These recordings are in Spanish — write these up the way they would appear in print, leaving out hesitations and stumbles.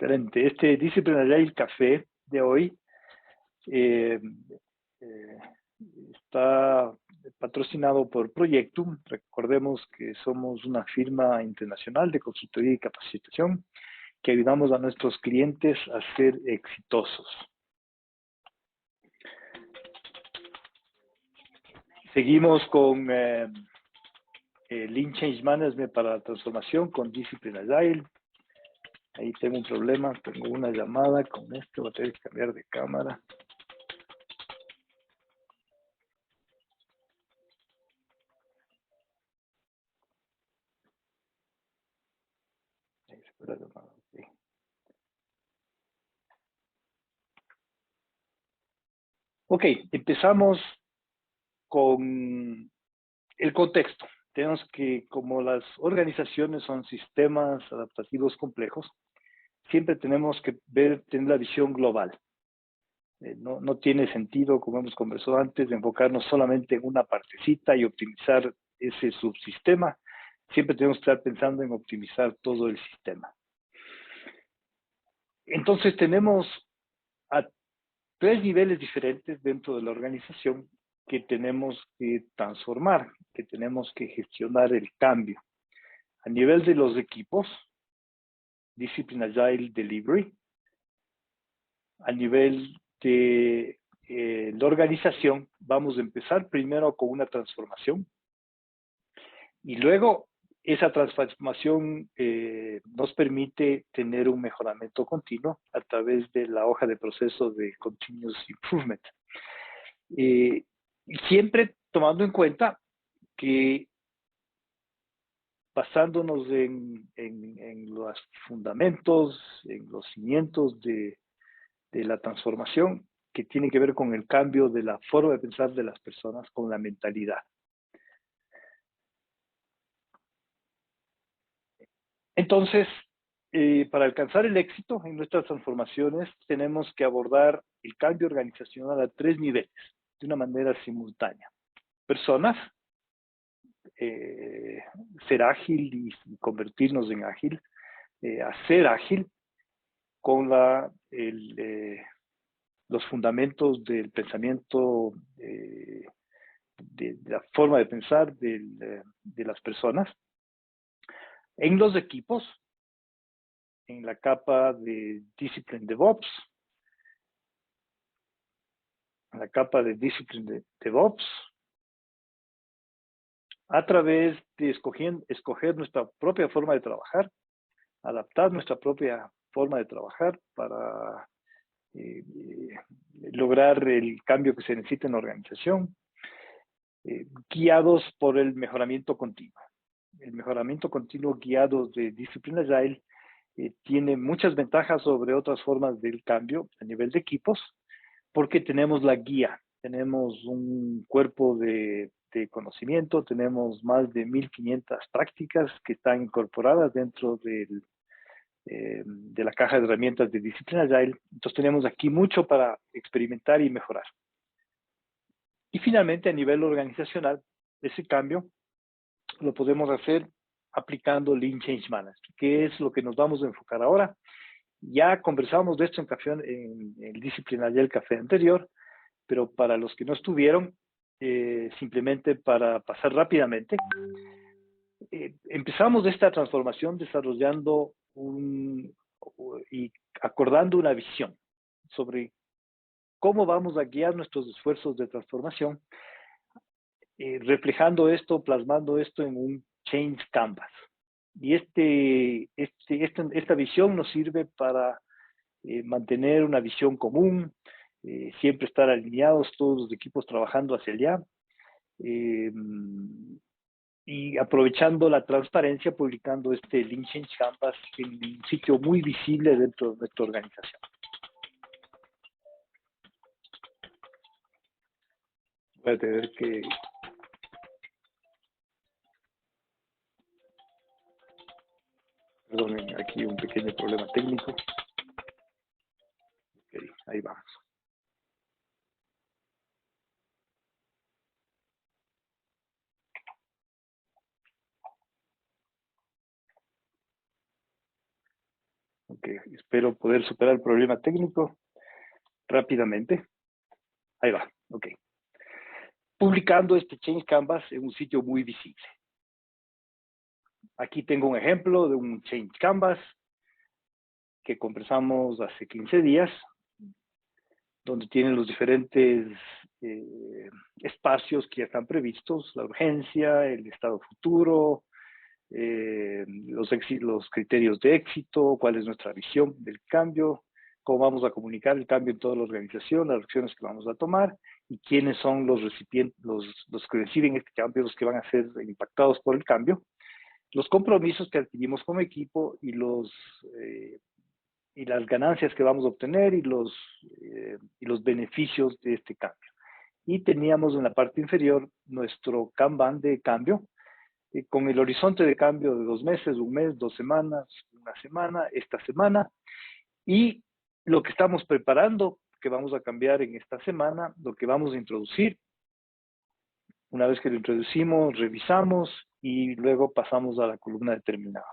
Excelente. Este Discipline Agile Café de hoy eh, eh, está patrocinado por Proyectum. Recordemos que somos una firma internacional de consultoría y capacitación que ayudamos a nuestros clientes a ser exitosos. Seguimos con Lean Change Management para la transformación con Discipline Agile. Ahí tengo un problema, tengo una llamada con esto, voy a tener que cambiar de cámara. Ahí se fue la llamada, okay. Ok, empezamos con el contexto. Tenemos que, como las organizaciones son sistemas adaptativos complejos, siempre tenemos que tener la visión global. No tiene sentido, como hemos conversado antes, de enfocarnos solamente en una partecita y optimizar ese subsistema. Siempre tenemos que estar pensando en optimizar todo el sistema. Entonces tenemos a tres niveles diferentes dentro de la organización que tenemos que transformar, que tenemos que gestionar el cambio. A nivel de los equipos, Discipline Agile Delivery. A nivel de la organización, vamos a empezar primero con una transformación y luego esa transformación nos permite tener un mejoramiento continuo a través de la hoja de proceso de Continuous Improvement. Siempre tomando en cuenta que basándonos en los fundamentos, en los cimientos de la transformación, que tiene que ver con el cambio de la forma de pensar de las personas, con la mentalidad. Entonces, para alcanzar el éxito en nuestras transformaciones, tenemos que abordar el cambio organizacional a tres niveles, de una manera simultánea. Personas, ser ágil y convertirnos en ágil, a ser ágil con los fundamentos del pensamiento, de la forma de pensar de las personas. En los equipos, en la capa de Discipline DevOps, en la capa de Discipline DevOps, a través de escoger nuestra propia forma de trabajar, adaptar nuestra propia forma de trabajar para lograr el cambio que se necesita en la organización, guiados por el mejoramiento continuo. El mejoramiento continuo guiado de Discipline Agile tiene muchas ventajas sobre otras formas del cambio a nivel de equipos, porque tenemos la guía, tenemos un cuerpo de conocimiento, tenemos más de 1500 prácticas que están incorporadas dentro de la caja de herramientas de Discipline Agile. Entonces tenemos aquí mucho para experimentar y mejorar. Y finalmente, a nivel organizacional, ese cambio lo podemos hacer aplicando Lean Change Management, que es lo que nos vamos a enfocar ahora. Ya conversamos de esto en el Discipline Agile Café anterior, pero para los que no estuvieron, simplemente para pasar rápidamente, empezamos esta transformación desarrollando y acordando una visión sobre cómo vamos a guiar nuestros esfuerzos de transformación, reflejando esto, plasmando esto en un Change Canvas. Y esta visión nos sirve para mantener una visión común, siempre estar alineados todos los equipos trabajando hacia allá, y aprovechando la transparencia, publicando este Lean Change Canvas en un sitio muy visible dentro de nuestra organización. Voy a tener que... Perdonen, aquí un pequeño problema técnico. Okay, ahí vamos. Ok, que espero poder superar el problema técnico rápidamente. Ahí va, ok. Publicando este Change Canvas en un sitio muy visible. Aquí tengo un ejemplo de un Change Canvas que conversamos hace 15 días, donde tienen los diferentes espacios que ya están previstos, la urgencia, el estado futuro, los criterios de éxito, cuál es nuestra visión del cambio, cómo vamos a comunicar el cambio en toda la organización, las acciones que vamos a tomar y quiénes son los recipientes, los que reciben este cambio, los que van a ser impactados por el cambio, los compromisos que adquirimos como equipo y las ganancias que vamos a obtener y los beneficios de este cambio. Y teníamos en la parte inferior nuestro Kanban de cambio, con el horizonte de cambio de 2 meses, 1 mes, 2 semanas, 1 semana, esta semana, y lo que estamos preparando, que vamos a cambiar en esta semana, lo que vamos a introducir. Una vez que lo introducimos, revisamos y luego pasamos a la columna determinada.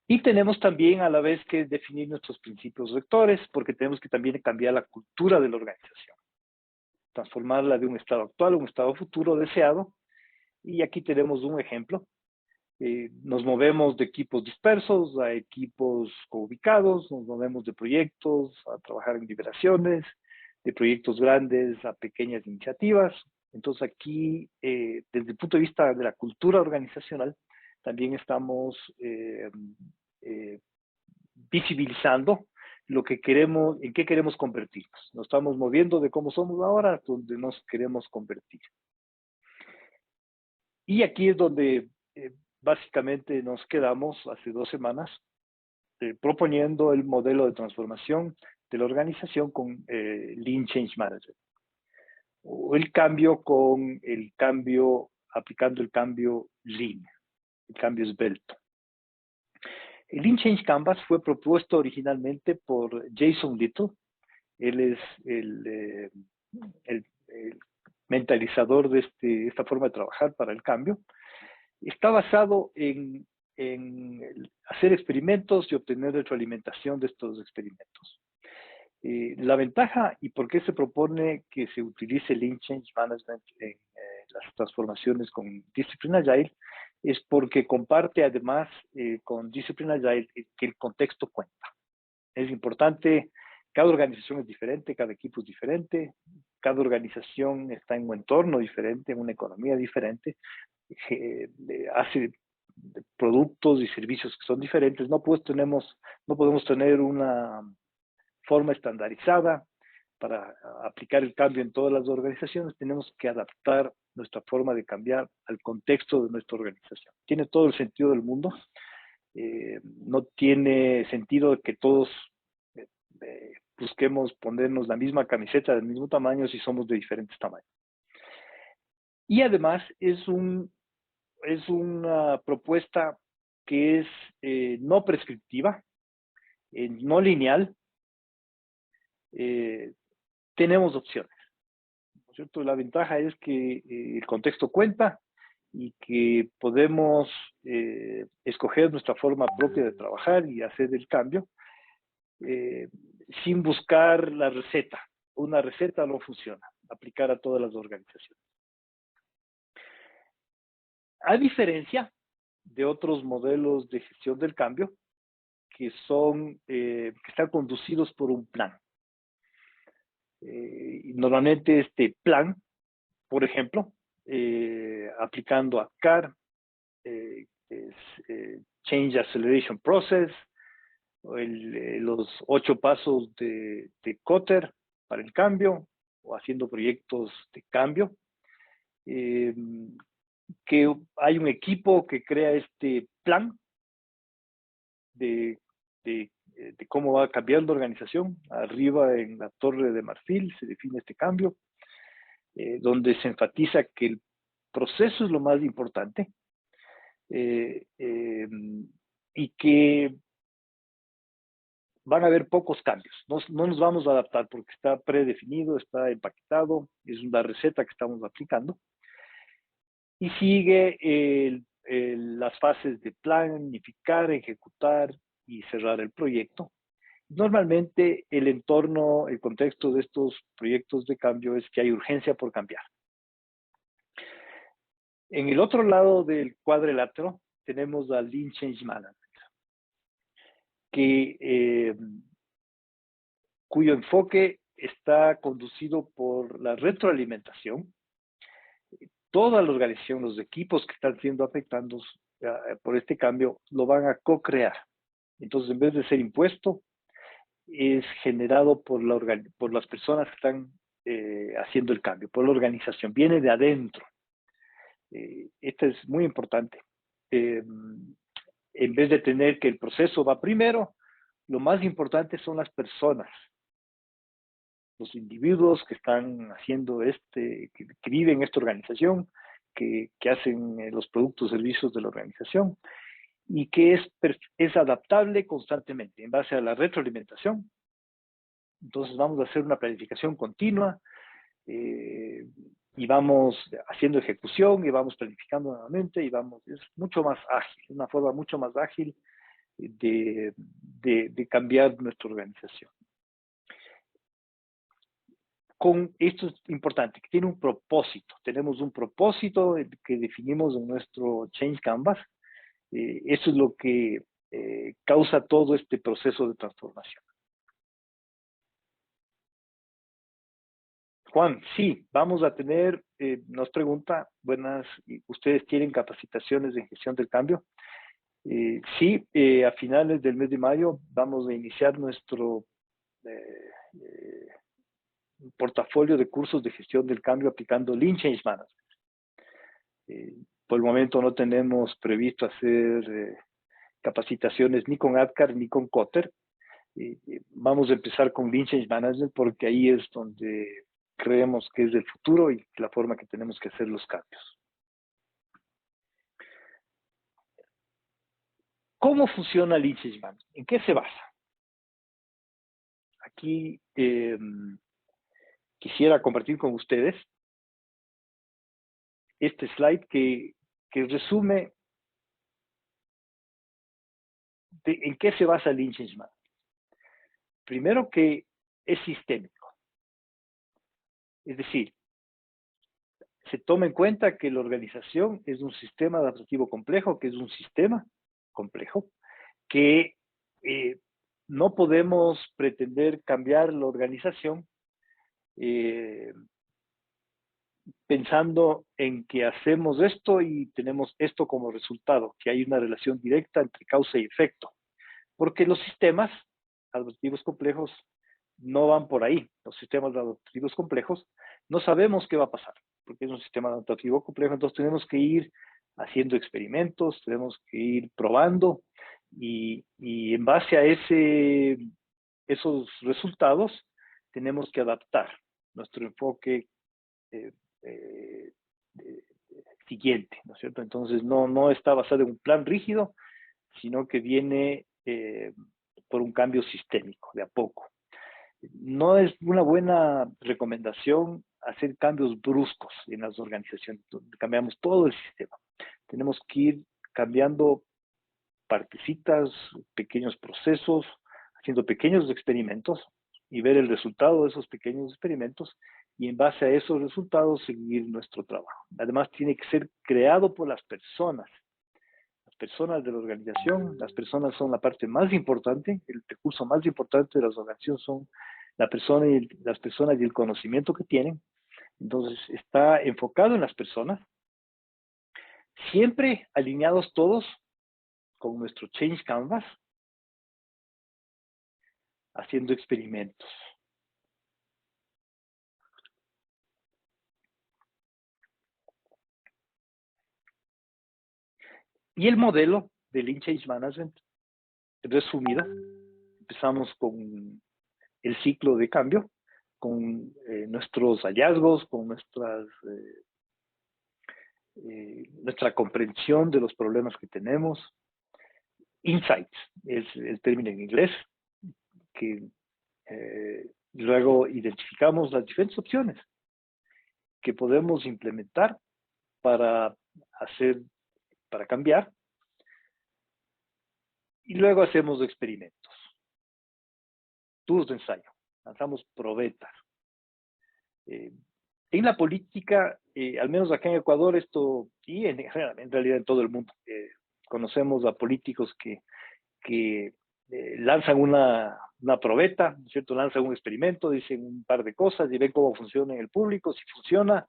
Y tenemos también a la vez que definir nuestros principios rectores, porque tenemos que también cambiar la cultura de la organización. Transformarla de un estado actual a un estado futuro deseado. Y aquí tenemos un ejemplo. Nos movemos de equipos dispersos a equipos ubicados, nos movemos de proyectos a trabajar en liberaciones, de proyectos grandes a pequeñas iniciativas. Entonces aquí, desde el punto de vista de la cultura organizacional, también estamos visibilizando lo que queremos, en qué queremos convertirnos. Nos estamos moviendo de cómo somos ahora a donde nos queremos convertir. Y aquí es donde básicamente nos quedamos hace 2 semanas proponiendo el modelo de transformación de la organización con Lean Change Management. O el cambio con el cambio, aplicando el cambio Lean, el cambio esbelto. El Lean Change Canvas fue propuesto originalmente por Jason Little. Él es el mentalizador de esta forma de trabajar para el cambio. Está basado en hacer experimentos y obtener retroalimentación de estos experimentos. La ventaja y por qué se propone que se utilice Lean Change Management en las transformaciones con Discipline Agile es porque comparte además con Discipline Agile que el contexto cuenta. Es importante, cada organización es diferente, cada equipo es diferente, cada organización está en un entorno diferente, en una economía diferente, hace productos y servicios que son diferentes. No podemos tener una forma estandarizada para aplicar el cambio en todas las organizaciones. Tenemos que adaptar nuestra forma de cambiar al contexto de nuestra organización. Tiene todo el sentido del mundo. No tiene sentido que todos busquemos ponernos la misma camiseta del mismo tamaño si somos de diferentes tamaños. Y además es una propuesta que es no prescriptiva, no lineal. Tenemos opciones, ¿no es cierto? La ventaja es que el contexto cuenta y que podemos escoger nuestra forma propia de trabajar y hacer el cambio sin buscar la receta. Una receta no funciona, aplicar a todas las organizaciones. A diferencia de otros modelos de gestión del cambio que están conducidos por un plan. Normalmente este plan, por ejemplo, aplicando a CAR, Change Acceleration Process, los 8 pasos de Kotter para el cambio, o haciendo proyectos de cambio, que hay un equipo que crea este plan de cómo va a cambiar la organización. Arriba en la torre de marfil se define este cambio, donde se enfatiza que el proceso es lo más importante y que van a haber pocos cambios. No nos vamos a adaptar porque está predefinido, está empaquetado, es una receta que estamos aplicando. Y sigue las fases de planificar, ejecutar y cerrar el proyecto. Normalmente el entorno, el contexto de estos proyectos de cambio es que hay urgencia por cambiar. En el otro lado del cuadrilátero tenemos al Lean Change Management, cuyo enfoque está conducido por la retroalimentación. Toda la organización, los equipos que están siendo afectados por este cambio, lo van a co-crear. Entonces, en vez de ser impuesto, es generado por las personas que están haciendo el cambio, por la organización. Viene de adentro. Esto es muy importante. En vez de tener que el proceso va primero, lo más importante son las personas, los individuos que están haciendo que viven esta organización, que hacen los productos y servicios de la organización y que es adaptable constantemente en base a la retroalimentación. Entonces vamos a hacer una planificación continua y vamos haciendo ejecución y vamos planificando nuevamente y es mucho más ágil, una forma mucho más ágil de cambiar nuestra organización. Esto es importante, que tiene un propósito. Tenemos un propósito que definimos en nuestro Change Canvas. Eso es lo que causa todo este proceso de transformación. Juan, sí, vamos a tener, nos pregunta, ¿ustedes tienen capacitaciones en gestión del cambio? Sí, a finales del mes de mayo vamos a iniciar nuestro portafolio de cursos de gestión del cambio aplicando Lean Change Management. Por el momento no tenemos previsto hacer capacitaciones ni con ADKAR ni con Kotter. Vamos a empezar con Lean Change Management porque ahí es donde creemos que es el futuro y la forma que tenemos que hacer los cambios. ¿Cómo funciona Lean Change Management? ¿En qué se basa? Aquí quisiera compartir con ustedes este slide que resume en qué se basa Lean Change Management. Primero, que es sistémico. Es decir, se toma en cuenta que la organización es un sistema adaptativo complejo, que es un sistema complejo, que no podemos pretender cambiar la organización pensando en que hacemos esto y tenemos esto como resultado, que hay una relación directa entre causa y efecto. Porque los sistemas adaptativos complejos no van por ahí. Los sistemas adaptativos complejos no sabemos qué va a pasar, porque es un sistema adaptativo complejo, entonces tenemos que ir haciendo experimentos, tenemos que ir probando y en base a esos resultados tenemos que adaptar nuestro enfoque eh, eh, siguiente, ¿no es cierto? Entonces no está basado en un plan rígido, sino que viene por un cambio sistémico, de a poco. No es una buena recomendación hacer cambios bruscos en las organizaciones, donde cambiamos todo el sistema. Tenemos que ir cambiando partecitas, pequeños procesos, haciendo pequeños experimentos y ver el resultado de esos pequeños experimentos y en base a esos resultados seguir nuestro trabajo. Además, tiene que ser creado por las personas de la organización. Las personas son la parte más importante, el recurso más importante de las organizaciones son las personas y el conocimiento que tienen. Entonces, está enfocado en las personas, siempre alineados todos con nuestro Change Canvas, haciendo experimentos. Y el modelo de Lean Change Management, resumido, empezamos con el ciclo de cambio, con nuestros hallazgos, con nuestra comprensión de los problemas que tenemos. Insights es el término en inglés, que luego identificamos las diferentes opciones que podemos implementar para hacer para cambiar. Y luego hacemos experimentos. Tubos de ensayo. Lanzamos probetas. En la política, al menos acá en Ecuador, esto, y en realidad en todo el mundo, conocemos a políticos que lanzan una probeta, ¿no es cierto? Lanzan un experimento, dicen un par de cosas y ven cómo funciona en el público. Si funciona,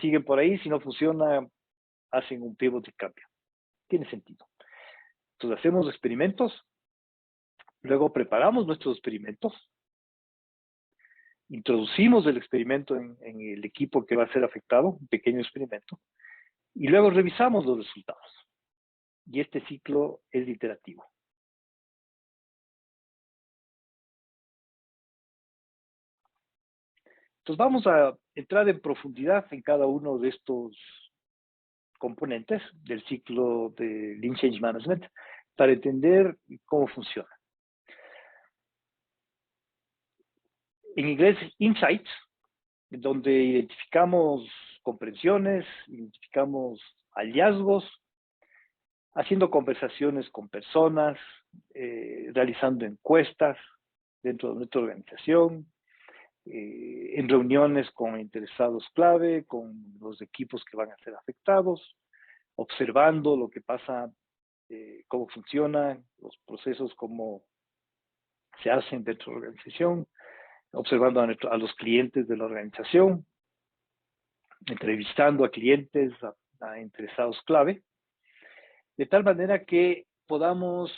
siguen por ahí. Si no funciona, hacen un pivot y cambio. Tiene sentido. Entonces hacemos experimentos, luego preparamos nuestros experimentos, introducimos el experimento en el equipo que va a ser afectado, un pequeño experimento, y luego revisamos los resultados. Y este ciclo es iterativo. Entonces vamos a entrar en profundidad en cada uno de estos componentes del ciclo de Lean Change Management para entender cómo funciona. En inglés, insights, donde identificamos comprensiones, identificamos hallazgos, haciendo conversaciones con personas, realizando encuestas dentro de nuestra organización, en reuniones con interesados clave, con los equipos que van a ser afectados, observando lo que pasa, cómo funcionan los procesos, cómo se hacen dentro de la organización, observando a los clientes de la organización, entrevistando a clientes, a interesados clave, de tal manera que podamos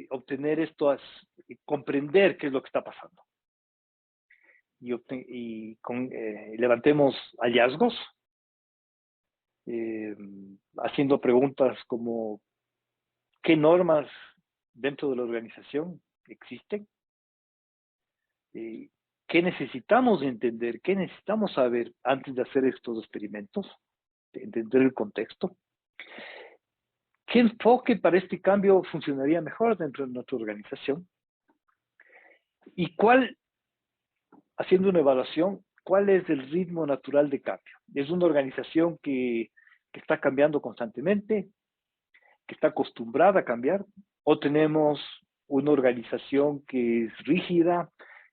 obtener esto, comprender qué es lo que está pasando. Levantemos hallazgos, haciendo preguntas como ¿qué normas dentro de la organización existen? ¿Qué necesitamos entender? ¿Qué necesitamos saber antes de hacer estos experimentos? De entender el contexto. ¿Qué enfoque para este cambio funcionaría mejor dentro de nuestra organización? ¿Y cuál, haciendo una evaluación, cuál es el ritmo natural de cambio? ¿Es una organización que está cambiando constantemente, que está acostumbrada a cambiar? ¿O tenemos una organización que es rígida,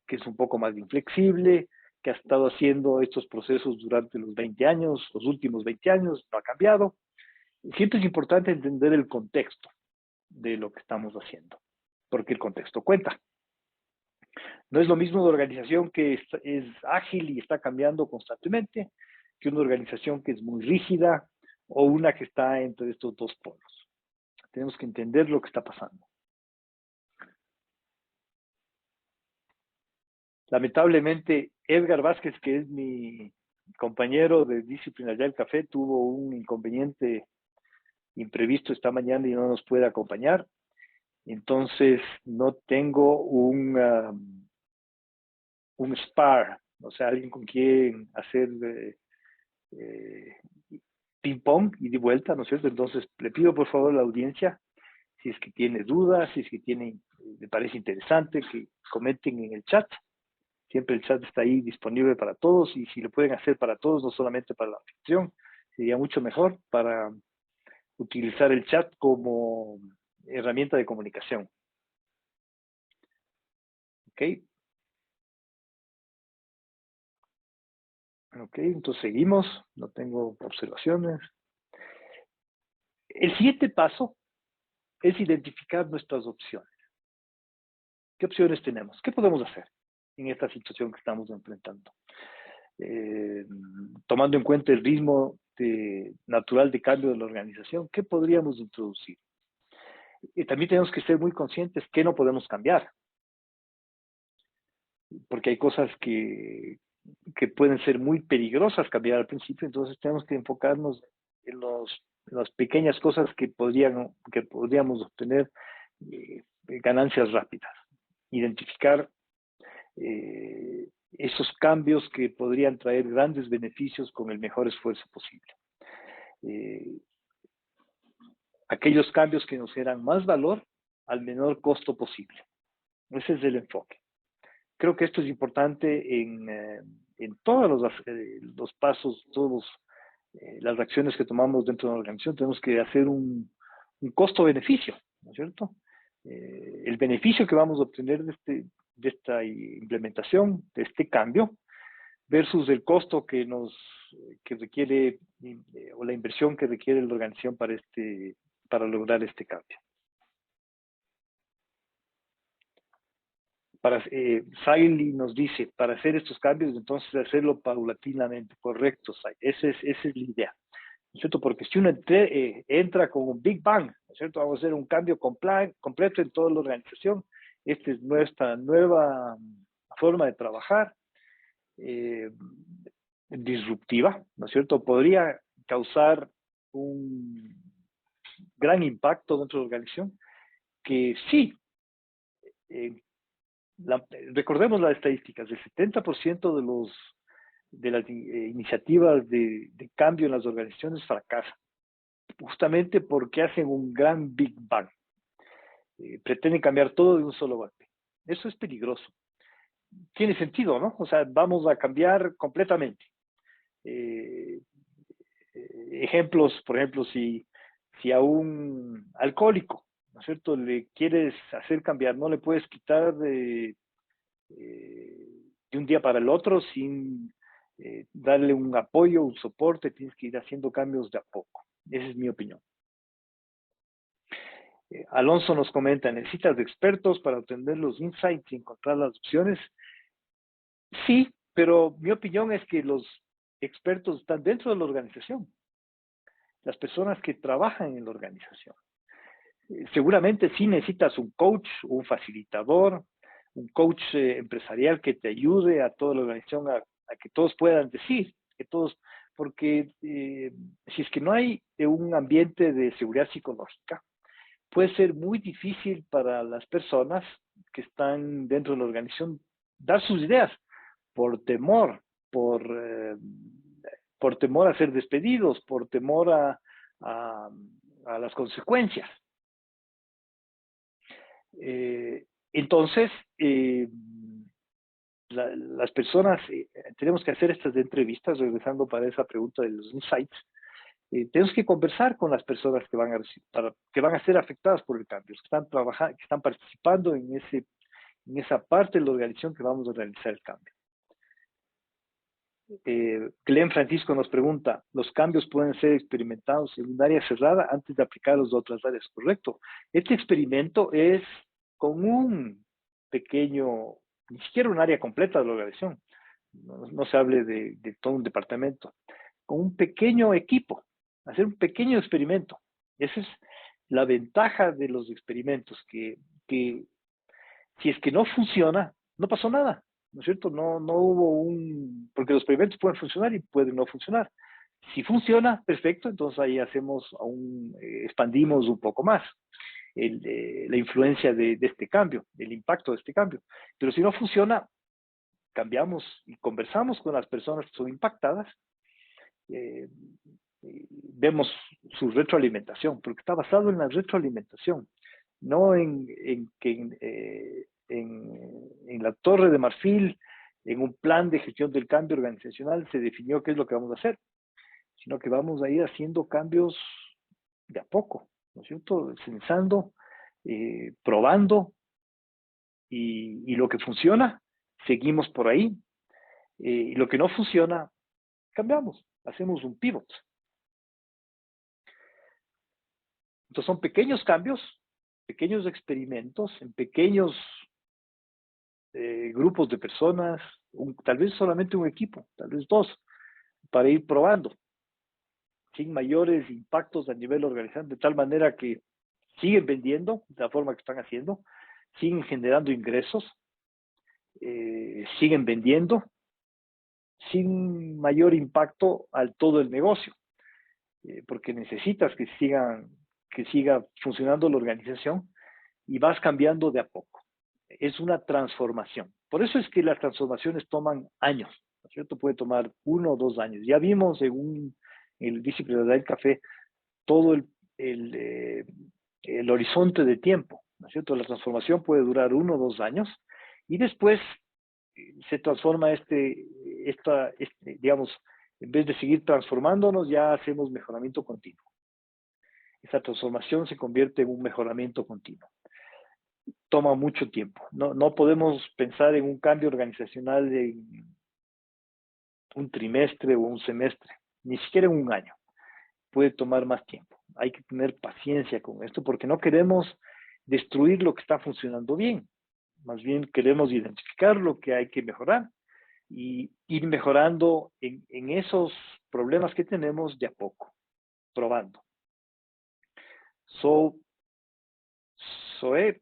que es un poco más inflexible, que ha estado haciendo estos procesos durante los 20 años, los últimos 20 años, no ha cambiado? Siempre es importante entender el contexto de lo que estamos haciendo, porque el contexto cuenta. No es lo mismo una organización que es ágil y está cambiando constantemente que una organización que es muy rígida o una que está entre estos dos polos. Tenemos que entender lo que está pasando. Lamentablemente, Edgar Vázquez, que es mi compañero de Disciplina del Café, tuvo un inconveniente imprevisto esta mañana y no nos puede acompañar. Entonces, no tengo un spar, o sea, alguien con quien hacer ping-pong y de vuelta, ¿no es cierto? Entonces, le pido por favor a la audiencia, si es que tiene dudas, si es que tiene, le parece interesante, que comenten en el chat. Siempre el chat está ahí disponible para todos y si lo pueden hacer para todos, no solamente para la anfitrión, sería mucho mejor para utilizar el chat como herramienta de comunicación. ¿Ok? Ok, entonces seguimos, no tengo observaciones. El siguiente paso es identificar nuestras opciones. ¿Qué opciones tenemos? ¿Qué podemos hacer en esta situación que estamos enfrentando? Tomando en cuenta el ritmo natural de cambio de la organización, ¿qué podríamos introducir? Y también tenemos que ser muy conscientes que no podemos cambiar, porque hay cosas que pueden ser muy peligrosas cambiar al principio, entonces tenemos que enfocarnos en las pequeñas cosas que podríamos obtener ganancias rápidas. Identificar esos cambios que podrían traer grandes beneficios con el mejor esfuerzo posible. Aquellos cambios que nos generan más valor al menor costo posible. Ese es el enfoque. Creo que esto es importante en todos los pasos, todos las acciones que tomamos dentro de una organización, tenemos que hacer un costo-beneficio, ¿no es cierto? El beneficio que vamos a obtener de esta implementación, de este cambio, versus el costo que requiere, o la inversión que requiere la organización para lograr este cambio. Saili nos dice, para hacer estos cambios, entonces hacerlo paulatinamente, correcto, Saili. Esa es la idea, ¿no es cierto? Porque si uno entra con un Big Bang, ¿no es cierto? Vamos a hacer un cambio completo en toda la organización. Esta es nuestra nueva forma de trabajar, disruptiva, ¿no es cierto? Podría causar un gran impacto dentro de la organización, que sí, recordemos las estadísticas, el 70% de las iniciativas de cambio en las organizaciones fracasan, justamente porque hacen un gran Big Bang. Pretenden cambiar todo de un solo golpe. Eso es peligroso. Tiene sentido, ¿no? O sea, vamos a cambiar completamente. Ejemplos, por ejemplo, si a un alcohólico, ¿no es cierto?, le quieres hacer cambiar, no le puedes quitar de un día para el otro sin darle un apoyo, un soporte, tienes que ir haciendo cambios de a poco. Esa es mi opinión. Alonso nos comenta, ¿necesitas de expertos para obtener los insights y encontrar las opciones? Sí, pero mi opinión es que los expertos están dentro de la organización, las personas que trabajan en la organización. Seguramente sí necesitas un coach, un facilitador, un coach empresarial que te ayude a toda la organización a que todos puedan decir, porque si es que no hay un ambiente de seguridad psicológica, puede ser muy difícil para las personas que están dentro de la organización dar sus ideas por temor, por temor a ser despedidos, por temor a las consecuencias. Entonces, las personas, tenemos que hacer estas entrevistas, regresando para esa pregunta de los insights, tenemos que conversar con las personas que van a ser afectadas por el cambio, que están trabajando, que están participando en esa parte de la organización que vamos a realizar el cambio. Glenn Francisco nos pregunta, ¿los cambios pueden ser experimentados en un área cerrada antes de aplicarlos a otras áreas? Correcto. Este experimento es con un pequeño, ni siquiera un área completa de la organización, no se hable de todo un departamento, con un pequeño equipo, hacer un pequeño experimento. Esa es la ventaja de los experimentos, que si es que no funciona, no pasó nada. ¿No es cierto? No hubo porque los experimentos pueden funcionar y pueden no funcionar. Si funciona, perfecto, entonces ahí expandimos un poco más la influencia de este cambio, el impacto de este cambio. Pero si no funciona, cambiamos y conversamos con las personas que son impactadas, vemos su retroalimentación, porque está basado en la retroalimentación, no en la Torre de Marfil, en un plan de gestión del cambio organizacional se definió qué es lo que vamos a hacer, sino que vamos a ir haciendo cambios de a poco, ¿no es cierto? Censando, probando, y lo que funciona, seguimos por ahí, y lo que no funciona, cambiamos, hacemos un pivot. Entonces son pequeños cambios, pequeños experimentos, en pequeños grupos de personas, tal vez solamente un equipo, tal vez dos, para ir probando, sin mayores impactos a nivel organizacional, de tal manera que siguen vendiendo de la forma que están haciendo, siguen generando ingresos, siguen vendiendo, sin mayor impacto al todo el negocio, porque necesitas que siga funcionando la organización y vas cambiando de a poco. Es una transformación. Por eso es que las transformaciones toman años, ¿no es cierto? Puede tomar 1 o 2 años. Ya vimos en el disciplinario del café todo el horizonte de tiempo, ¿no es cierto? La transformación puede durar 1 o 2 años y después se transforma digamos, En vez de seguir transformándonos, ya hacemos mejoramiento continuo. Esa transformación se convierte en un mejoramiento continuo. Toma mucho tiempo. No podemos pensar en un cambio organizacional en un trimestre o un semestre, ni siquiera en un año. Puede tomar más tiempo. Hay que tener paciencia con esto porque no queremos destruir lo que está funcionando bien. Más bien queremos identificar lo que hay que mejorar y ir mejorando en esos problemas que tenemos de a poco, probando. Zoe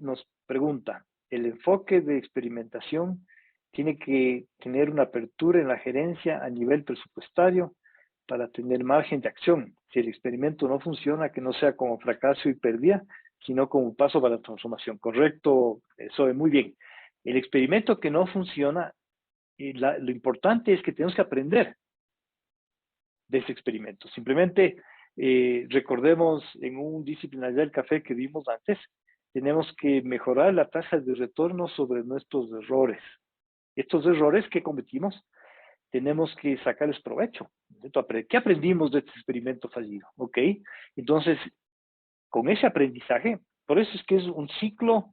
nos pregunta, ¿el enfoque de experimentación tiene que tener una apertura en la gerencia a nivel presupuestario para tener margen de acción? Si el experimento no funciona, que no sea como fracaso y pérdida, sino como paso para la transformación. Correcto, Zoe, muy bien. El experimento que no funciona, lo importante es que tenemos que aprender de ese experimento. Simplemente recordemos en un disciplinario del café que vimos antes, tenemos que mejorar la tasa de retorno sobre nuestros errores. Estos errores que cometimos, tenemos que sacarles provecho. ¿Qué aprendimos de este experimento fallido? ¿Ok? Entonces, con ese aprendizaje, por eso es que es un ciclo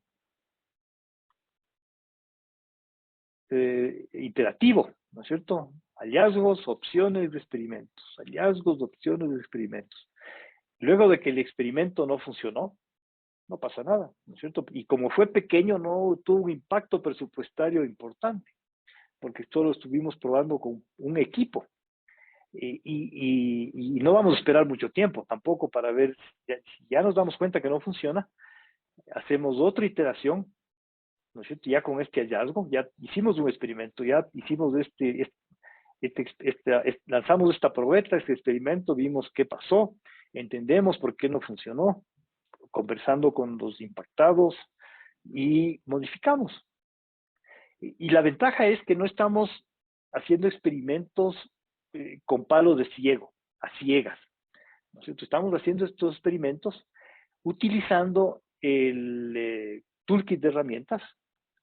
iterativo, ¿no es cierto? Hallazgos, opciones de experimentos, hallazgos, opciones de experimentos. Luego de que el experimento no funcionó, no pasa nada, ¿no es cierto? Y como fue pequeño, no tuvo un impacto presupuestario importante, porque solo estuvimos probando con un equipo. Y no vamos a esperar mucho tiempo tampoco para ver, si ya nos damos cuenta que no funciona, hacemos otra iteración, ¿no es cierto? Ya con este hallazgo, ya hicimos un experimento, ya hicimos lanzamos esta probeta, este experimento, vimos qué pasó, entendemos por qué no funcionó, conversando con los impactados y modificamos. Y la ventaja es que no estamos haciendo experimentos con palo de ciego, a ciegas, ¿no es cierto? Estamos haciendo estos experimentos utilizando el toolkit de herramientas,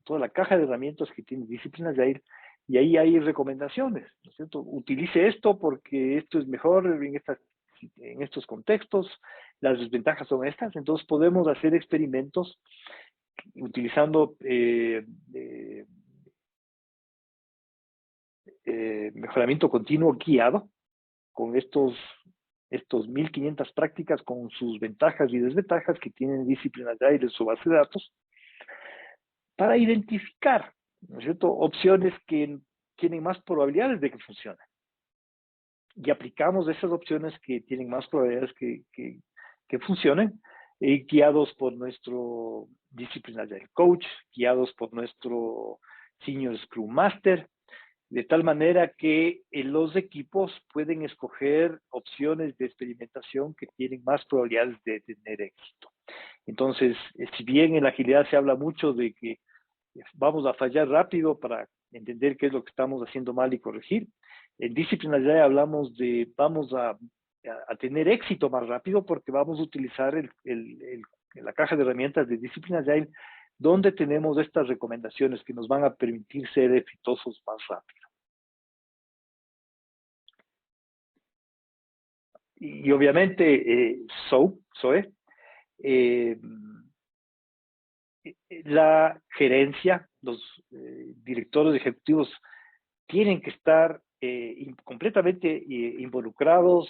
toda la caja de herramientas que tiene Disciplinas Agile, y ahí hay recomendaciones, ¿no es cierto? Utilice esto porque esto es mejor en estos contextos, las desventajas son estas, entonces podemos hacer experimentos utilizando mejoramiento continuo guiado con estos 1500 prácticas con sus ventajas y desventajas que tienen Disciplinas Agile en su base de datos para identificar, ¿no es cierto?, opciones que tienen más probabilidades de que funcionen. Y aplicamos esas opciones que tienen más probabilidades que funcionen, guiados por nuestro Disciplinas Agile Coach, guiados por nuestro Senior Scrum Master, de tal manera que los equipos pueden escoger opciones de experimentación que tienen más probabilidades de tener éxito. Entonces, si bien en la agilidad se habla mucho de que vamos a fallar rápido para entender qué es lo que estamos haciendo mal y corregir, en Disciplinas Agile hablamos de vamos a tener éxito más rápido porque vamos a utilizar la caja de herramientas de Disciplinas Agile donde tenemos estas recomendaciones que nos van a permitir ser exitosos más rápido. Y obviamente, Zoe, la gerencia, los directores ejecutivos tienen que estar completamente involucrados,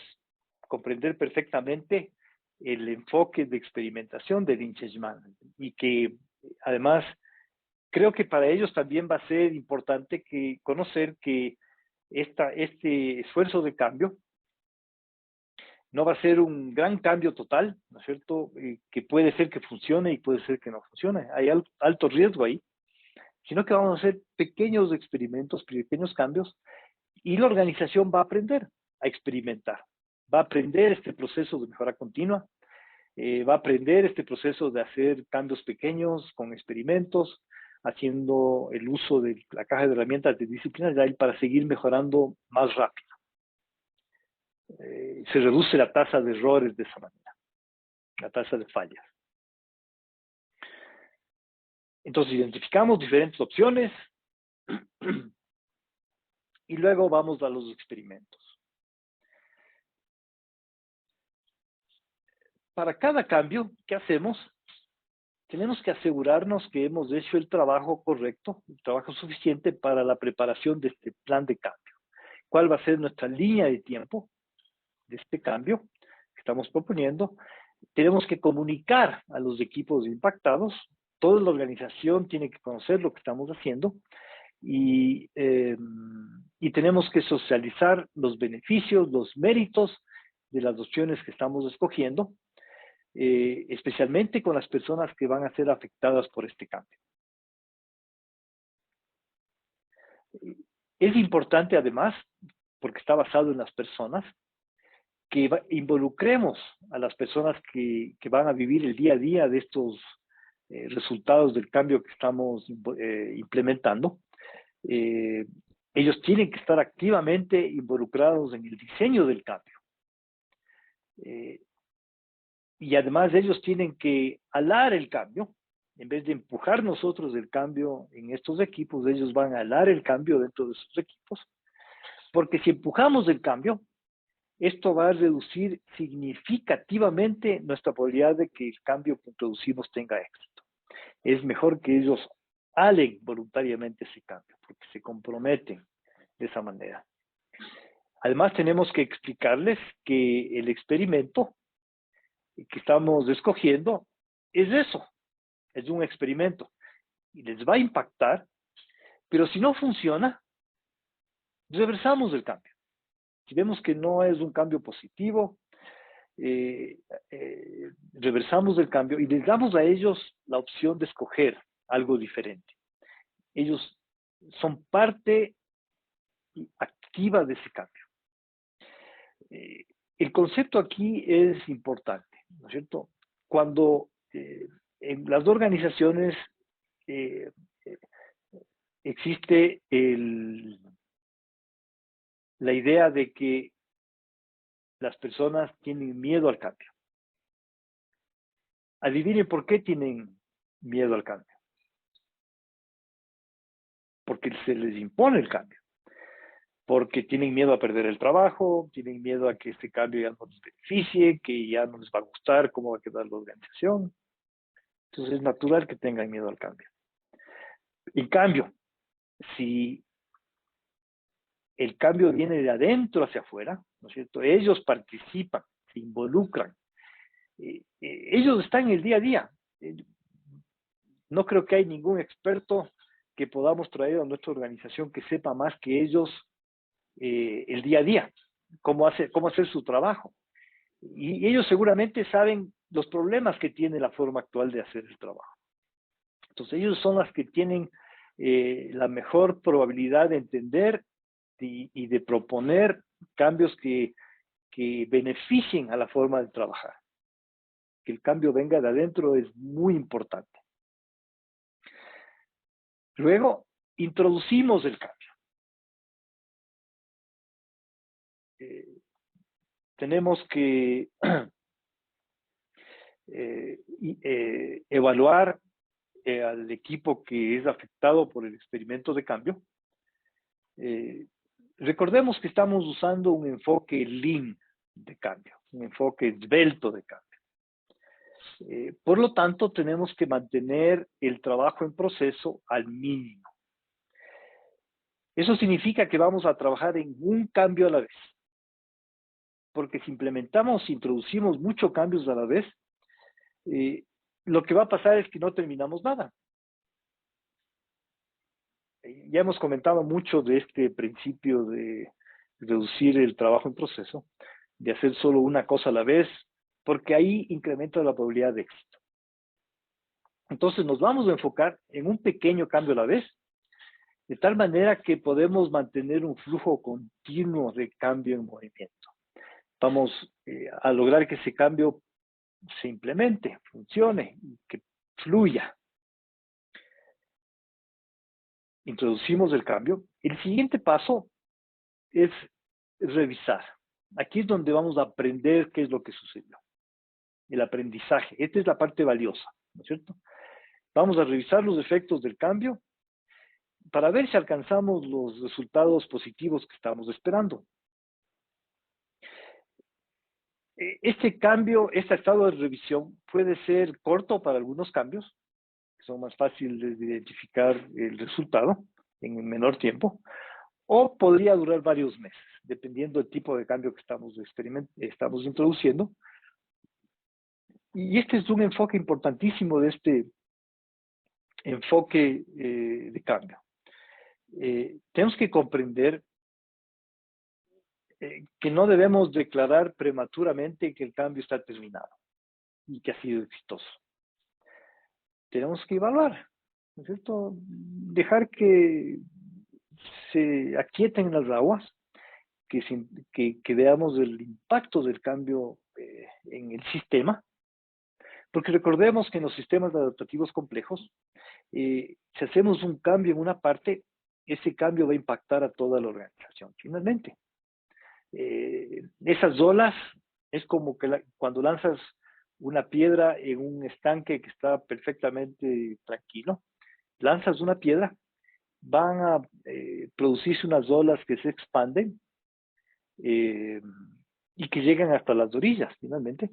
comprender perfectamente el enfoque de experimentación de Lean Change Management y que además creo que para ellos también va a ser importante conocer que este esfuerzo de cambio no va a ser un gran cambio total, ¿no es cierto? Que puede ser que funcione y puede ser que no funcione. Hay alto riesgo ahí, sino que vamos a hacer pequeños experimentos, pequeños cambios, y la organización va a aprender a experimentar. Va a aprender este proceso de mejora continua, va a aprender este proceso de hacer cambios pequeños con experimentos, haciendo el uso de la caja de herramientas de Disciplinas Agile para seguir mejorando más rápido. Se reduce la tasa de errores de esa manera, la tasa de fallas. Entonces identificamos diferentes opciones y luego vamos a los experimentos. para cada cambio que hacemos, tenemos que asegurarnos que hemos hecho el trabajo correcto, el trabajo suficiente para la preparación de este plan de cambio. ¿Cuál va a ser nuestra línea de tiempo de este cambio que estamos proponiendo? Tenemos que comunicar a los equipos impactados. Toda la organización tiene que conocer lo que estamos haciendo y tenemos que socializar los beneficios, los méritos de las opciones que estamos escogiendo, especialmente con las personas que van a ser afectadas por este cambio. Es importante además, porque está basado en las personas, que involucremos a las personas que van a vivir el día a día de estos resultados del cambio que estamos implementando. Ellos tienen que estar activamente involucrados en el diseño del cambio. Y además ellos tienen que alar el cambio. En vez de empujar nosotros el cambio en estos equipos, ellos van a alar el cambio dentro de sus equipos. Porque si empujamos el cambio, esto va a reducir significativamente nuestra probabilidad de que el cambio que introducimos tenga éxito. Es mejor que ellos alen voluntariamente ese cambio, porque se comprometen de esa manera. Además, tenemos que explicarles que el experimento que estamos escogiendo es eso, es un experimento y les va a impactar, pero si no funciona, reversamos el cambio. Si vemos que no es un cambio positivo, reversamos el cambio y les damos a ellos la opción de escoger algo diferente. Ellos son parte activa de ese cambio. El concepto aquí es importante, ¿no es cierto? Cuando en las organizaciones existe la idea de que las personas tienen miedo al cambio. Adivinen por qué tienen miedo al cambio. Porque se les impone el cambio. Porque tienen miedo a perder el trabajo, tienen miedo a que este cambio ya no les beneficie, que ya no les va a gustar cómo va a quedar la organización. Entonces es natural que tengan miedo al cambio. En cambio, si el cambio viene de adentro hacia afuera, ¿no es cierto? Ellos participan, se involucran. Ellos están en el día a día. No creo que hay ningún experto que podamos traer a nuestra organización que sepa más que ellos el día a día, cómo hacer su trabajo. Y ellos seguramente saben los problemas que tiene la forma actual de hacer el trabajo. Entonces ellos son las que tienen la mejor probabilidad de entender y de proponer cambios que beneficien a la forma de trabajar. Que el cambio venga de adentro es muy importante. Luego, introducimos el cambio. Tenemos que evaluar al equipo que es afectado por el experimento de cambio. Recordemos que estamos usando un enfoque lean de cambio, un enfoque esbelto de cambio. Por lo tanto, tenemos que mantener el trabajo en proceso al mínimo. Eso significa que vamos a trabajar en un cambio a la vez. Porque si introducimos muchos cambios a la vez, lo que va a pasar es que no terminamos nada. Ya hemos comentado mucho de este principio de reducir el trabajo en proceso, de hacer solo una cosa a la vez, porque ahí incrementa la probabilidad de éxito. Entonces nos vamos a enfocar en un pequeño cambio a la vez, de tal manera que podemos mantener un flujo continuo de cambio en movimiento. Vamos a lograr que ese cambio se implemente, funcione, que fluya. Introducimos el cambio. El siguiente paso es revisar. Aquí es donde vamos a aprender qué es lo que sucedió. El aprendizaje. Esta es la parte valiosa, ¿no es cierto? Vamos a revisar los efectos del cambio para ver si alcanzamos los resultados positivos que estamos esperando. Este cambio, este estado de revisión puede ser corto para algunos cambios, que son más fáciles de identificar el resultado en un menor tiempo, o podría durar varios meses, dependiendo del tipo de cambio que estamos introduciendo. Y este es un enfoque importantísimo de este enfoque de cambio. Tenemos que comprender que no debemos declarar prematuramente que el cambio está terminado y que ha sido exitoso. Tenemos que evaluar, ¿no es cierto? Dejar que se aquieten las aguas, que veamos el impacto del cambio en el sistema, porque recordemos que en los sistemas adaptativos complejos, si hacemos un cambio en una parte, ese cambio va a impactar a toda la organización, finalmente. Esas olas es como que cuando lanzas una piedra en un estanque que está perfectamente tranquilo, lanzas una piedra, van a producirse unas olas que se expanden y que llegan hasta las orillas, finalmente,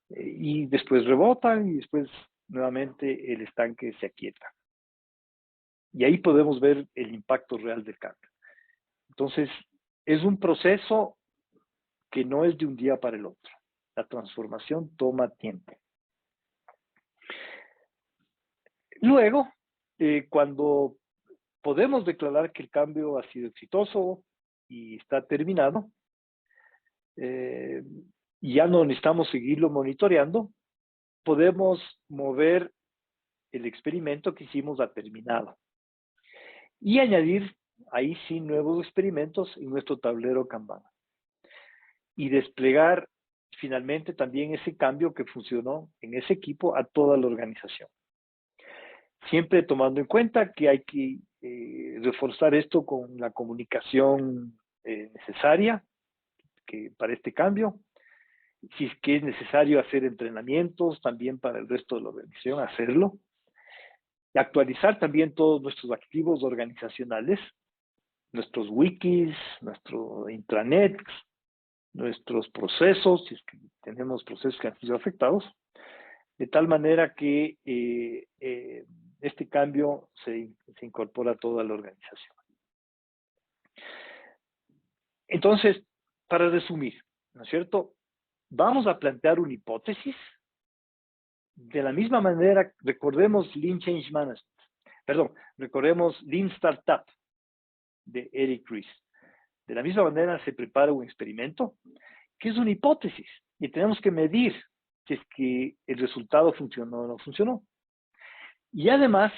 y después rebotan y después nuevamente el estanque se aquieta. Y ahí podemos ver el impacto real del cambio. Entonces, es un proceso que no es de un día para el otro. La transformación toma tiempo. Luego, cuando podemos declarar que el cambio ha sido exitoso y está terminado, y ya no necesitamos seguirlo monitoreando, podemos mover el experimento que hicimos a terminado y añadir ahí sí nuevos experimentos en nuestro tablero Kanban y desplegar finalmente también ese cambio que funcionó en ese equipo a toda la organización. Siempre tomando en cuenta que hay que reforzar esto con la comunicación necesaria para este cambio. Si es que es necesario hacer entrenamientos también para el resto de la organización, hacerlo. Y actualizar también todos nuestros activos organizacionales, nuestros wikis, nuestro intranet, nuestros procesos, si es que tenemos procesos que han sido afectados, de tal manera que este cambio se incorpora a toda la organización. Entonces, para resumir, ¿no es cierto? Vamos a plantear una hipótesis. De la misma manera, recordemos Lean Change Management, recordemos Lean Startup de Eric Ries. De la misma manera se prepara un experimento, que es una hipótesis, y tenemos que medir si es que el resultado funcionó o no funcionó. Y además,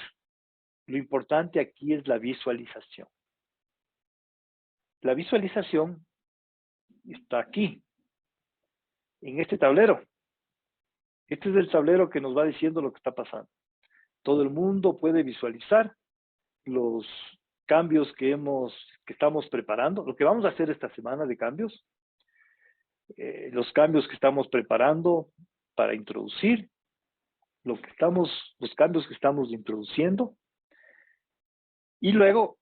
lo importante aquí es la visualización. La visualización está aquí, en este tablero. Este es el tablero que nos va diciendo lo que está pasando. Todo el mundo puede visualizar los cambios que estamos preparando, lo que vamos a hacer esta semana de cambios, los cambios que estamos preparando para introducir, los cambios que estamos introduciendo, y luego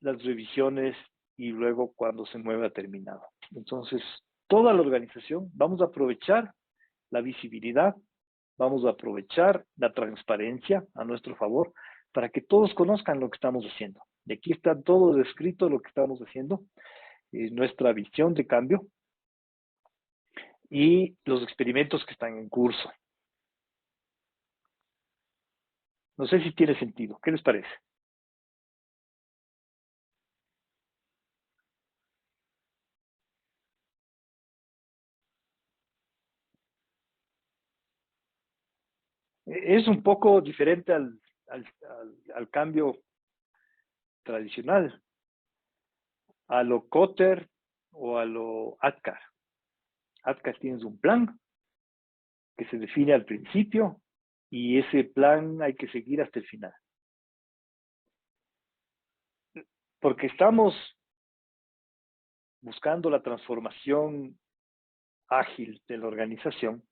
las revisiones y luego cuando se mueva terminado. Entonces, toda la organización, vamos a aprovechar la visibilidad, vamos a aprovechar la transparencia a nuestro favor para que todos conozcan lo que estamos haciendo. Y aquí está todo descrito lo que estamos haciendo, nuestra visión de cambio y los experimentos que están en curso. No sé si tiene sentido. ¿Qué les parece? Es un poco diferente al cambio tradicional, a lo Kotter o a lo ADKAR. ADKAR tienes un plan que se define al principio y ese plan hay que seguir hasta el final. Porque estamos buscando la transformación ágil de la organización,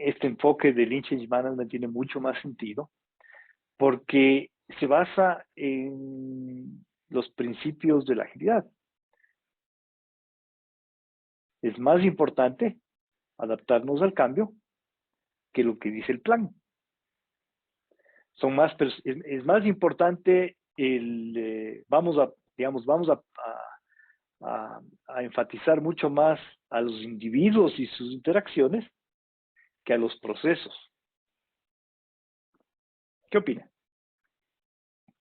este enfoque de Lean Change Management tiene mucho más sentido porque se basa en los principios de la agilidad. Es más importante adaptarnos al cambio que lo que dice el plan. Es más importante vamos a, digamos, a enfatizar mucho más a los individuos y sus interacciones que a los procesos. ¿Qué opinan?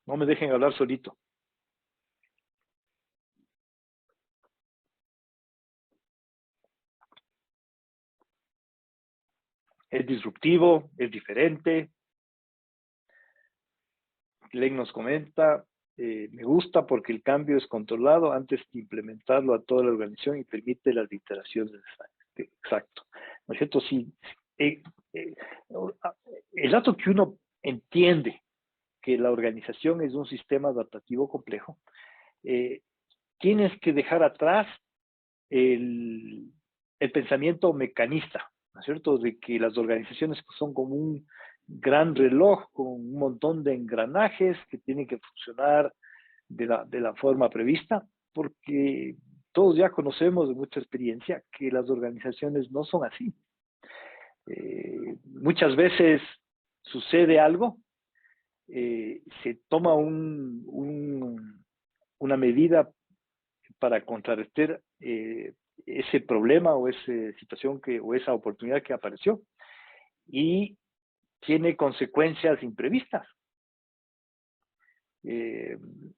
No me dejen hablar solito. Es disruptivo, es diferente. Len nos comenta, me gusta porque el cambio es controlado antes de implementarlo a toda la organización y permite las iteraciones necesarias. Exacto. ¿No es cierto? Sí. Eh, eh, el dato que uno entiende que la organización es un sistema adaptativo complejo, eh, tienes que dejar atrás el, el pensamiento mecanista, ¿no es cierto? De que las organizaciones son como un gran reloj con un montón de engranajes que tienen que funcionar de la forma prevista, porque todos ya conocemos de mucha experiencia que las organizaciones no son así. Muchas veces sucede algo, se toma una medida para contrarrestar ese problema o esa situación o esa oportunidad que apareció y tiene consecuencias imprevistas.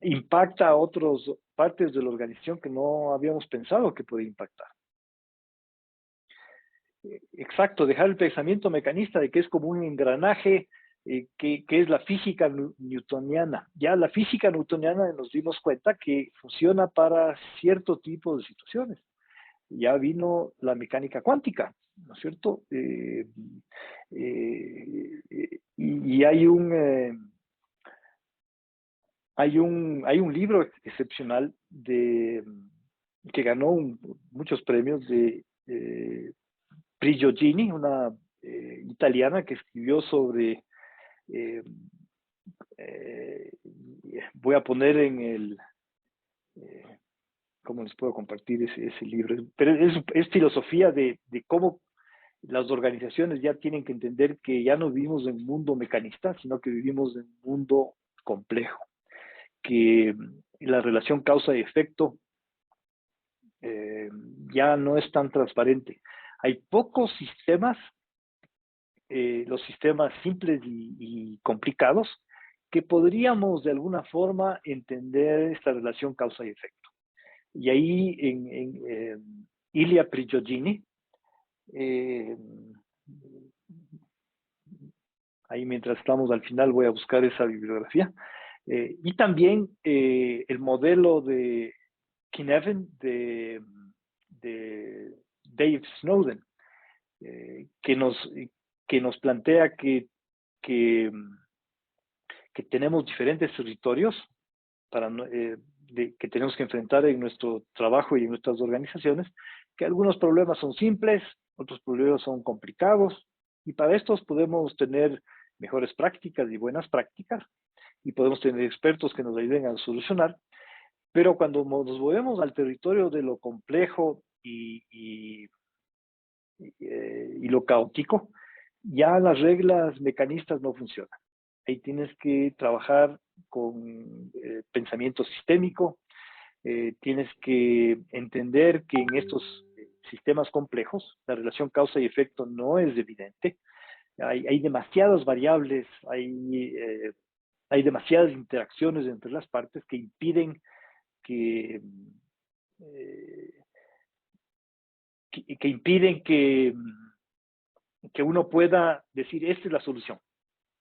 Impacta a otras partes de la organización que no habíamos pensado que podía impactar. Exacto, dejar el pensamiento mecanista de que es como un engranaje, que es la física newtoniana. Ya la física newtoniana nos dimos cuenta que funciona para cierto tipo de situaciones. Ya vino la mecánica cuántica, ¿no es cierto? Y hay un libro excepcional que ganó muchos premios de Prigiogini, una italiana que escribió sobre, eh, eh, voy a poner en ¿cómo les puedo compartir ese libro? Pero es filosofía de cómo las organizaciones ya tienen que entender que ya no vivimos en un mundo mecanista, sino que vivimos en un mundo complejo, que la relación causa y efecto eh, ya no es tan transparente. Hay pocos sistemas, los sistemas simples y complicados, que podríamos de alguna forma entender esta relación causa y efecto. Y ahí Ilia Prigiogini, eh, ahí mientras estamos al final voy a buscar esa bibliografía, y también el modelo de Kinevin de Dave Snowden, que, que nos plantea que, que tenemos diferentes territorios para, que tenemos que enfrentar en nuestro trabajo y en nuestras organizaciones, que algunos problemas son simples, otros problemas son complicados, y para estos podemos tener mejores prácticas y buenas prácticas, y podemos tener expertos que nos ayuden a solucionar, pero cuando nos movemos al territorio de lo complejo y lo caótico, ya las reglas mecanistas no funcionan. Ahí tienes que trabajar con pensamiento sistémico, tienes que entender que en estos sistemas complejos la relación causa y efecto no es evidente. Hay demasiadas variables, hay demasiadas interacciones entre las partes que impiden que, eh, que impiden que uno pueda decir, esta es la solución,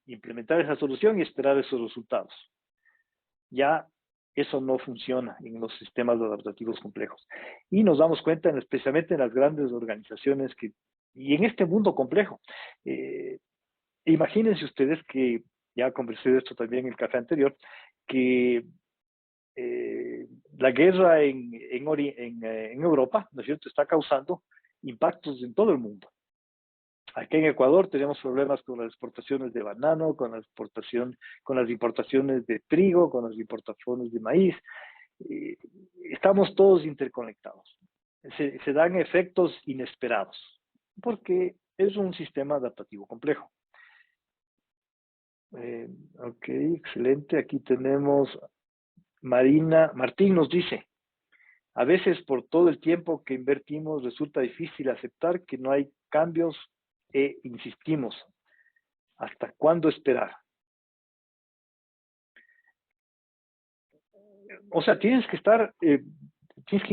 implementar esa solución y esperar esos resultados. Ya eso no funciona en los sistemas adaptativos complejos. Y nos damos cuenta, especialmente en las grandes organizaciones y en este mundo complejo. Imagínense ustedes que, ya conversé de esto también en el café anterior, que la guerra en Europa, ¿no es cierto?, está causando impactos en todo el mundo. Aquí en Ecuador tenemos problemas con las exportaciones de banano, con las importaciones de trigo, con las importaciones de maíz. Estamos todos interconectados. se dan efectos inesperados, porque es un sistema adaptativo complejo. Ok, excelente. Aquí tenemos Martín nos dice, a veces por todo el tiempo que invertimos resulta difícil aceptar que no hay cambios e insistimos. ¿Hasta cuándo esperar? O sea, tienes que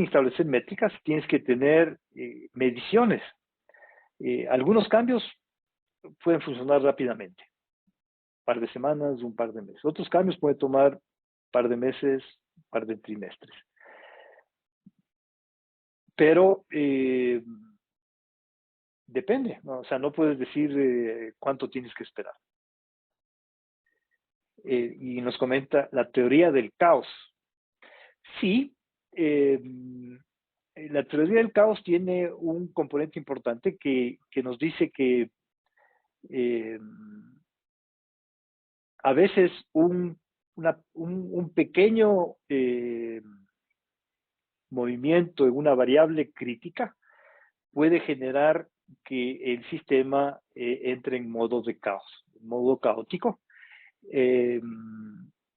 establecer métricas, tienes que tener mediciones. Algunos cambios pueden funcionar rápidamente, un par de semanas, un par de meses. Otros cambios pueden tomar un par de meses, un par de trimestres. Pero depende, ¿no? O sea, no puedes decir cuánto tienes que esperar. Y nos comenta la teoría del caos. Sí, la teoría del caos tiene un componente importante que nos dice que eh, a veces un pequeño movimiento en una variable crítica puede generar que el sistema entre en modo de caos, en modo caótico, eh,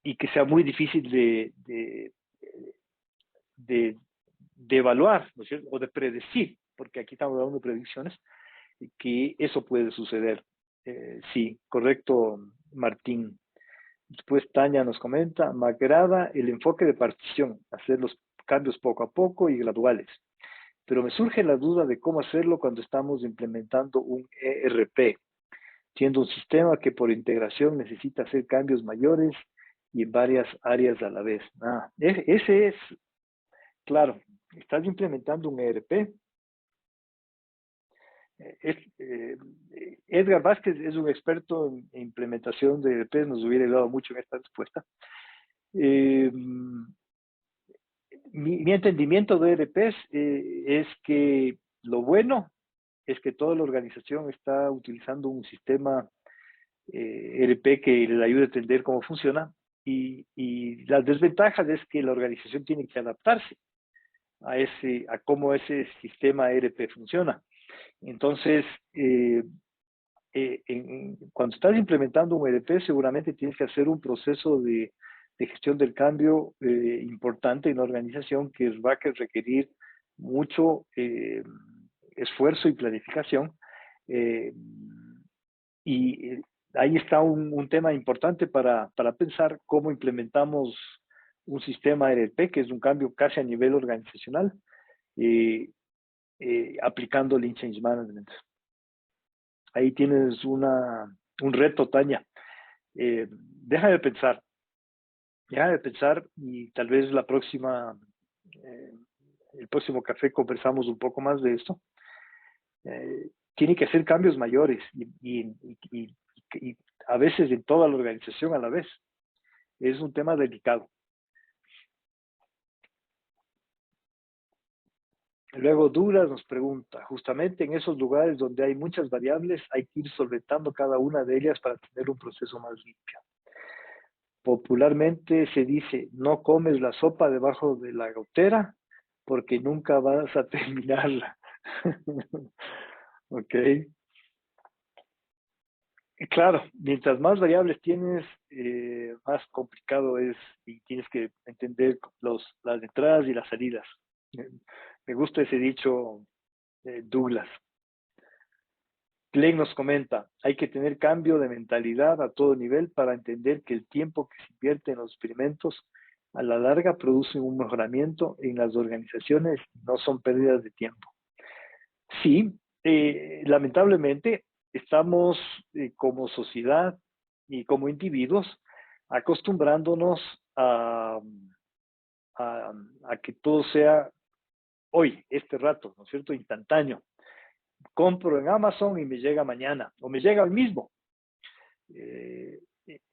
y que sea muy difícil de, de evaluar, ¿no es cierto? O de predecir, porque aquí estamos dando predicciones, que eso puede suceder. Sí, correcto, Martín. Después Tania nos comenta, me agrada el enfoque de partición, hacer los cambios poco a poco y graduales. Pero me surge la duda de cómo hacerlo cuando estamos implementando un ERP, siendo un sistema que por integración necesita hacer cambios mayores y en varias áreas a la vez. Ese es, claro, estás implementando un ERP. Es, eh, Edgar Vázquez es un experto en implementación de ERP, nos hubiera ayudado mucho en esta respuesta. Eh, mi entendimiento de ERPs es que lo bueno es que toda la organización está utilizando un sistema ERP que le ayude a entender cómo funciona y las desventajas es que la organización tiene que adaptarse a cómo ese sistema ERP funciona. Entonces, cuando estás implementando un ERP, seguramente tienes que hacer un proceso de gestión del cambio importante en la organización que va a requerir mucho esfuerzo y planificación. Eh, y ahí está un tema importante para pensar cómo implementamos un sistema ERP, que es un cambio casi a nivel organizacional, eh, aplicando Lean Change Management. Ahí tienes un reto, Tania. Deja de pensar, y tal vez eh, el próximo café conversamos un poco más de esto. Tiene que hacer cambios mayores y a veces en toda la organización a la vez. Es un tema delicado. Luego Douglas nos pregunta, justamente en esos lugares donde hay muchas variables, hay que ir solventando cada una de ellas para tener un proceso más limpio. Popularmente se dice, no comes la sopa debajo de la gotera porque nunca vas a terminarla. Ok. Claro, mientras más variables tienes, más complicado es y tienes que entender las entradas y las salidas. Eh, Me gusta ese dicho, Douglas. Glenn nos comenta, hay que tener cambio de mentalidad a todo nivel para entender que el tiempo que se invierte en los experimentos a la larga produce un mejoramiento en las organizaciones, no son pérdidas de tiempo. Sí, lamentablemente estamos como sociedad y como individuos acostumbrándonos a, a que todo sea hoy, este rato, ¿no es cierto? Instantáneo. Compro en Amazon y me llega mañana o me llega el mismo. Eh,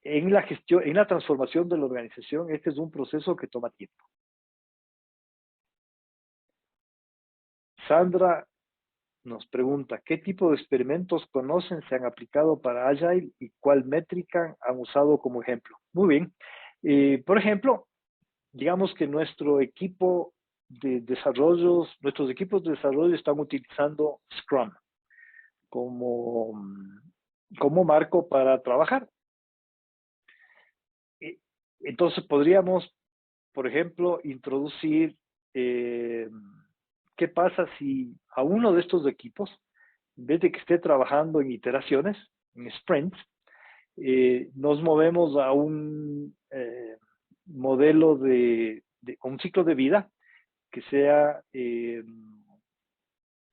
en la gestión, en la transformación de la organización, este es un proceso que toma tiempo. Sandra nos pregunta, ¿qué tipo de experimentos conocen, se han aplicado para Agile y cuál métrica han usado como ejemplo? Muy bien. Por ejemplo, digamos que nuestro equipo de desarrollos, nuestros equipos de desarrollo están utilizando Scrum como, como marco para trabajar. Entonces podríamos, por ejemplo, introducir qué pasa si a uno de estos equipos, en vez de que esté trabajando en iteraciones, en sprints, nos movemos a un modelo de un ciclo de vida que sea,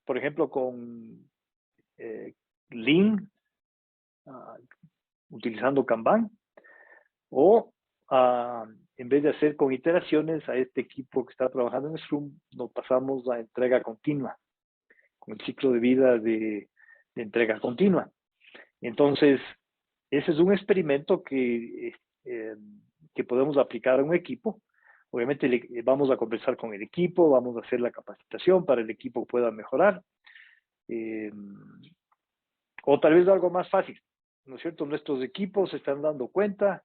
por ejemplo, con Lean, uh, utilizando Kanban, o en vez de hacer con iteraciones a este equipo que está trabajando en Scrum, nos pasamos a entrega continua, con el ciclo de vida de entrega continua. Entonces, ese es un experimento que podemos aplicar a un equipo. Obviamente vamos a conversar con el equipo, vamos a hacer la capacitación para que el equipo pueda mejorar. O tal vez algo más fácil, ¿no es cierto? Nuestros equipos se están dando cuenta,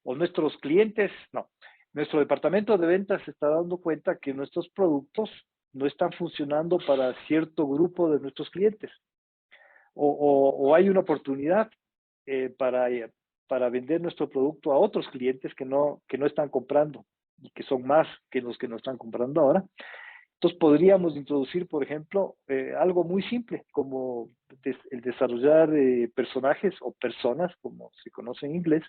o nuestros clientes, no, nuestro departamento de ventas se está dando cuenta que nuestros productos no están funcionando para cierto grupo de nuestros clientes. O hay una oportunidad para vender nuestro producto a otros clientes que no están comprando y que son más que los que nos están comprando ahora. Entonces podríamos introducir, por ejemplo, algo muy simple como el desarrollar personajes o personas, como se conoce en inglés,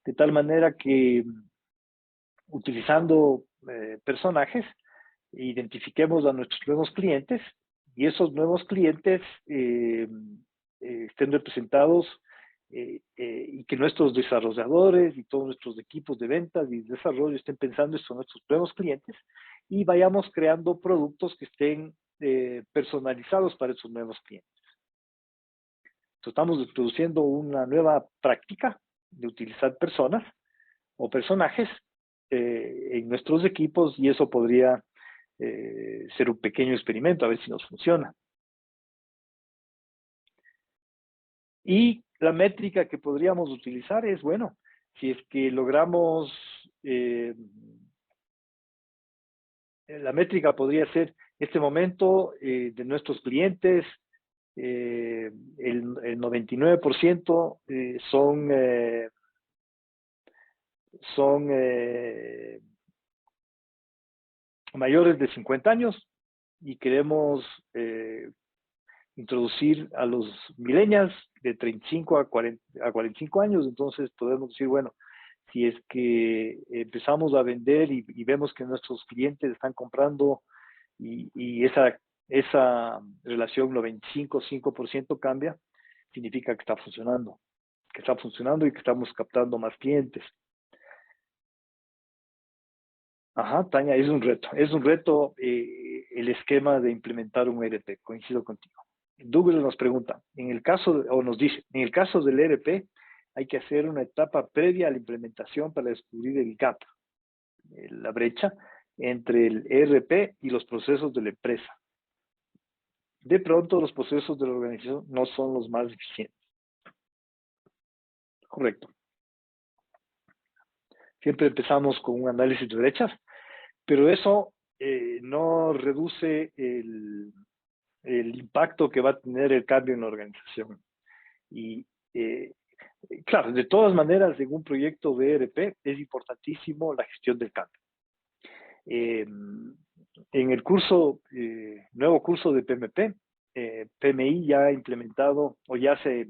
de tal manera que utilizando personajes identifiquemos a nuestros nuevos clientes y esos nuevos clientes estén representados y que nuestros desarrolladores y todos nuestros equipos de ventas y desarrollo estén pensando en nuestros nuevos clientes y vayamos creando productos que estén personalizados para esos nuevos clientes. Entonces, estamos introduciendo una nueva práctica de utilizar personas o personajes en nuestros equipos y eso podría ser un pequeño experimento a ver si nos funciona. Y la métrica que podríamos utilizar es, bueno, si es que logramos, la métrica podría ser este momento de nuestros clientes, el 99% son mayores de 50 años y queremos introducir a los millennials de 35 a 45 años, entonces podemos decir, bueno, si es que empezamos a vender y vemos que nuestros clientes están comprando y esa relación 95-5% cambia, significa que está funcionando y que estamos captando más clientes. Ajá, Tania, es un reto el esquema de implementar un ERP, coincido contigo. Douglas nos pregunta, nos dice, en el caso del ERP hay que hacer una etapa previa a la implementación para descubrir el gap, la brecha entre el ERP y los procesos de la empresa. De pronto los procesos de la organización no son los más eficientes. Correcto. Siempre empezamos con un análisis de brechas, pero eso no reduce el impacto que va a tener el cambio en la organización. Y claro, de todas maneras, en un proyecto de ERP es importantísimo la gestión del cambio. En el nuevo curso de PMP, PMI ya ha implementado o ya se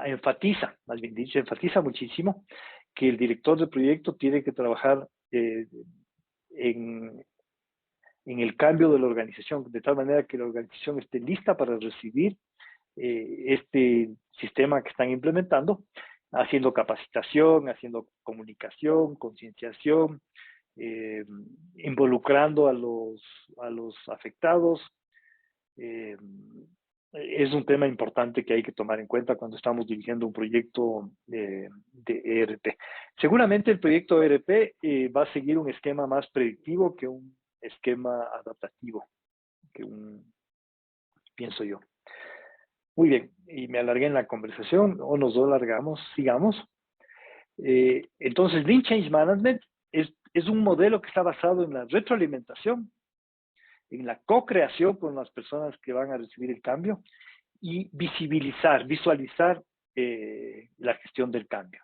enfatiza, más bien dicho, enfatiza muchísimo que el director de proyecto tiene que trabajar en el cambio de la organización, de tal manera que la organización esté lista para recibir este sistema que están implementando, haciendo capacitación, haciendo comunicación, concienciación, involucrando a los afectados. Es un tema importante que hay que tomar en cuenta cuando estamos dirigiendo un proyecto de ERP. Seguramente el proyecto ERP va a seguir un esquema más predictivo que un esquema adaptativo, pienso yo. Muy bien, y me alargué en la conversación, o nos alargamos, sigamos. Entonces, Lean Change Management es es un modelo que está basado en la retroalimentación, en la co-creación con las personas que van a recibir el cambio y visualizar la gestión del cambio.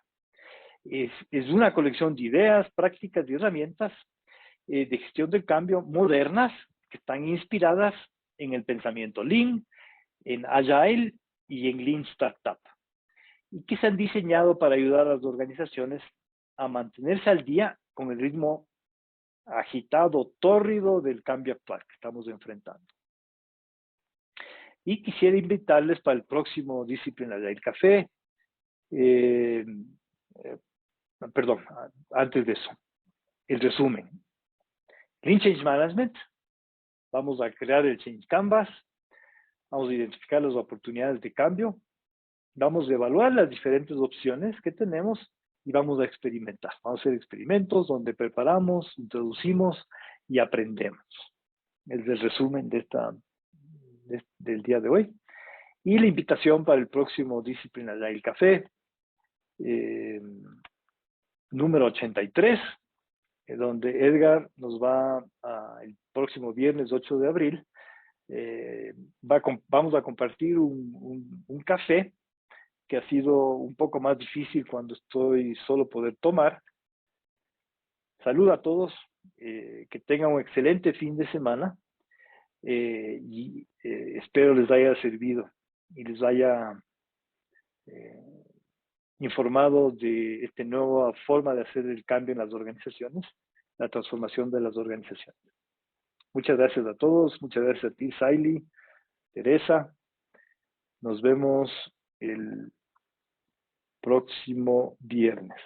Es una colección de ideas, prácticas y herramientas de gestión del cambio modernas que están inspiradas en el pensamiento Lean, en Agile y en Lean Startup, y que se han diseñado para ayudar a las organizaciones a mantenerse al día con el ritmo agitado, tórrido del cambio actual que estamos enfrentando. Y quisiera invitarles para el próximo Discipline Agile Café, perdón, antes de eso, el resumen. Lean Change Management, vamos a crear el Change Canvas, vamos a identificar las oportunidades de cambio, vamos a evaluar las diferentes opciones que tenemos y vamos a experimentar. Vamos a hacer experimentos donde preparamos, introducimos y aprendemos. Es el resumen del día de hoy. Y la invitación para el próximo Discipline Agile Café, número 83, donde Edgar nos va el próximo viernes 8 de abril, vamos a compartir un café que ha sido un poco más difícil cuando estoy solo poder tomar. Saludo a todos, que tengan un excelente fin de semana y espero les haya servido y les haya informado de esta nueva forma de hacer el cambio en las organizaciones, la transformación de las organizaciones. Muchas gracias a todos, muchas gracias a ti, Saily, Teresa. Nos vemos el próximo viernes.